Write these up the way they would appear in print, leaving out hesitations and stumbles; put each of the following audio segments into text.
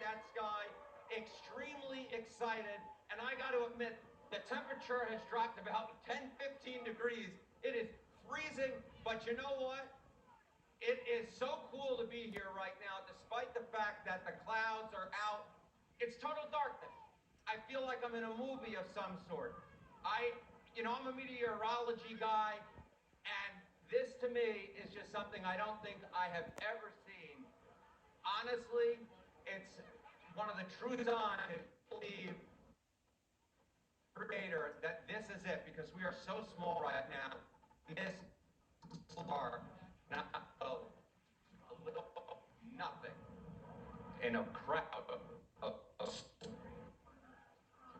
that sky, extremely excited, and I got to admit, the temperature has dropped about 10, 15 degrees. It is freezing, but you know what? It is so cool to be here right now, despite the fact that the clouds are out. It's total darkness. I feel like I'm in a movie of some sort. I'm a meteorology guy, and this to me is just something I don't think I have ever seen. Honestly, it's one of the true signs I believe creator that this is it, because we are so small right now. This are not a little nothing in a crowd of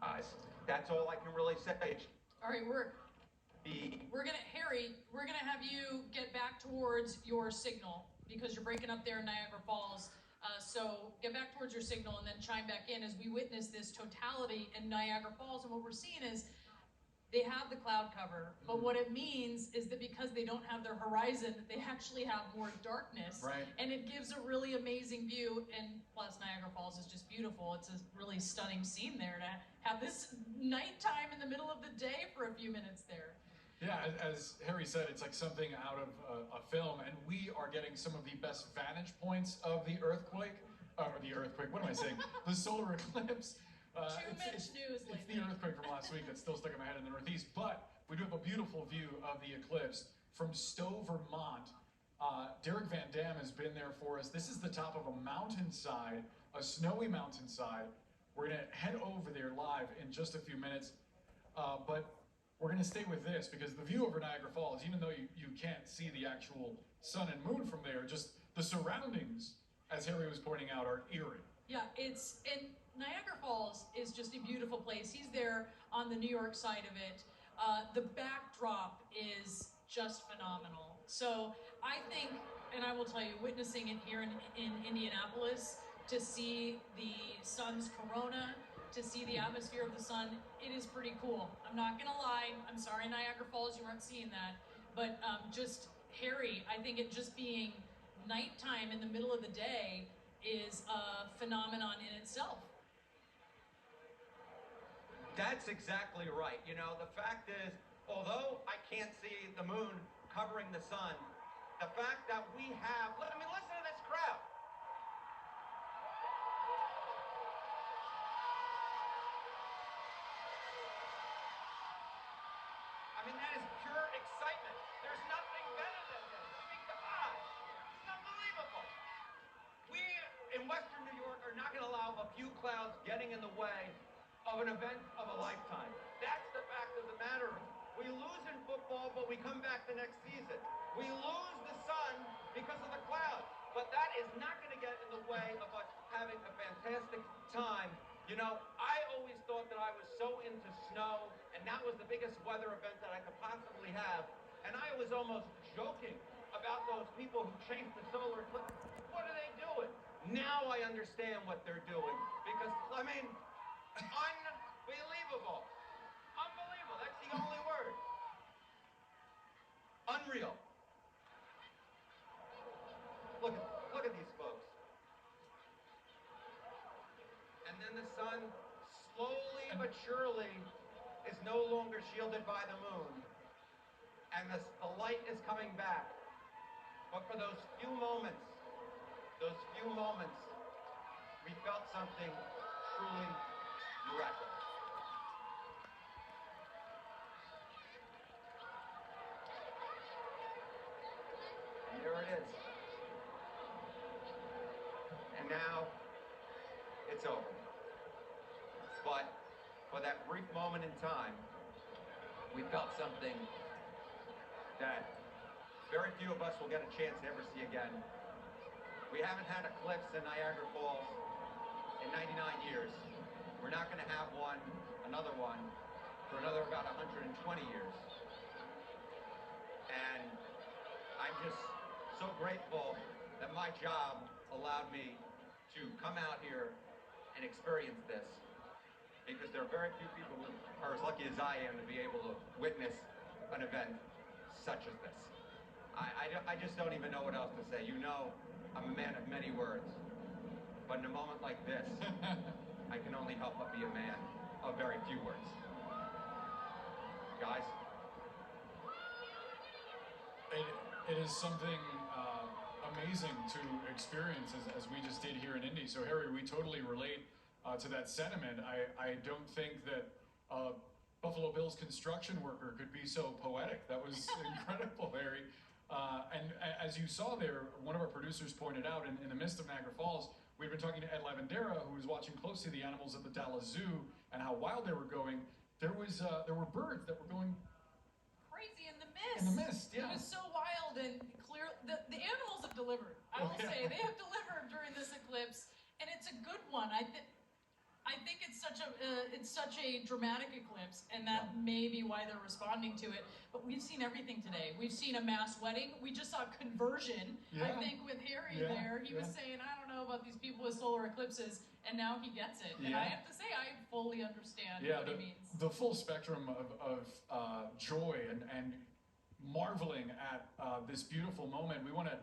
guys. That's all I can really say. All right, Harry, we're gonna have you get back towards your signal because you're breaking up there in Niagara Falls. So get back towards your signal and then chime back in as we witness this totality in Niagara Falls. And what we're seeing is they have the cloud cover, but what it means is that because they don't have their horizon, they actually have more darkness. Right. And it gives a really amazing view, and plus Niagara Falls is just beautiful. It's a really stunning scene there to have this nighttime in the middle of the day for a few minutes there. Yeah, as Harry said, it's like something out of a film, and we are getting some of the best vantage points of the earthquake, what am I saying? The solar eclipse. Too much news lately. It's the earthquake from last week that's still stuck in my head in the Northeast, but we do have a beautiful view of the eclipse from Stowe, Vermont. Derek Van Dam has been there for us. This is the top of a mountainside, a snowy mountainside. We're gonna head over there live in just a few minutes, but we're gonna stay with this because the view over Niagara Falls, even though you can't see the actual sun and moon from there, just the surroundings, as Harry was pointing out, are eerie. Yeah, and Niagara Falls is just a beautiful place. He's there on the New York side of it. The backdrop is just phenomenal. So I think, and I will tell you, witnessing it here in Indianapolis, to see the sun's corona, to see the atmosphere of the sun, it is pretty cool. I'm not gonna lie, I'm sorry Niagara Falls, you weren't seeing that, but just Harry, I think it just being nighttime in the middle of the day is a phenomenon in itself. That's exactly right. The fact is, although I can't see the moon covering the sun, the fact that we have, listen to this crowd. That is pure excitement. There's nothing better than this. Come on. It's unbelievable. We, in Western New York, are not going to allow a few clouds getting in the way of an event of a lifetime. That's the fact of the matter. We lose in football, but we come back the next season. We lose the sun because of the clouds, but that is not going to get in the way of us having a fantastic time. I always thought that I was so into snow, and that was the biggest weather event that I could possibly have. And I was almost joking about those people who chase the solar eclipse. What are they doing? Now I understand what they're doing, because, unbelievable. Unbelievable, that's the only word. Unreal. Look at these folks. And then the sun, slowly but surely, is no longer shielded by the moon. And the light is coming back. But for those few moments, we felt something truly miraculous. And there it is. And now, it's over. But for that brief moment in time, we felt something that very few of us will get a chance to ever see again. We haven't had an eclipse in Niagara Falls in 99 years. We're not going to have another one, for another about 120 years. And I'm just so grateful that my job allowed me to come out here and experience this, because there are very few people who are as lucky as I am to be able to witness an event such as this. I just don't even know what else to say. I'm a man of many words. But in a moment like this, I can only help but be a man of very few words. Guys, it is something amazing to experience as we just did here in Indy. So Harry, we totally relate to that sentiment. I don't think that Buffalo Bills construction worker could be so poetic. That was incredible, Harry. And as you saw there, one of our producers pointed out in the midst of Niagara Falls, we'd been talking to Ed Lavandera, who was watching closely the animals at the Dallas Zoo and how wild they were going. There were birds that were going crazy in the mist. in the mist. Yeah, it was so wild and clear. The animals have delivered. I will say they have delivered during this eclipse, and it's a good one. I think it's such a dramatic eclipse, and that may be why they're responding to it. But we've seen everything today. We've seen a mass wedding. We just saw conversion. I think with Harry there, he was saying, I don't know about these people with solar eclipses, and now he gets it. And I have to say, I fully understand what he means. The full spectrum of joy and marveling at this beautiful moment. We want to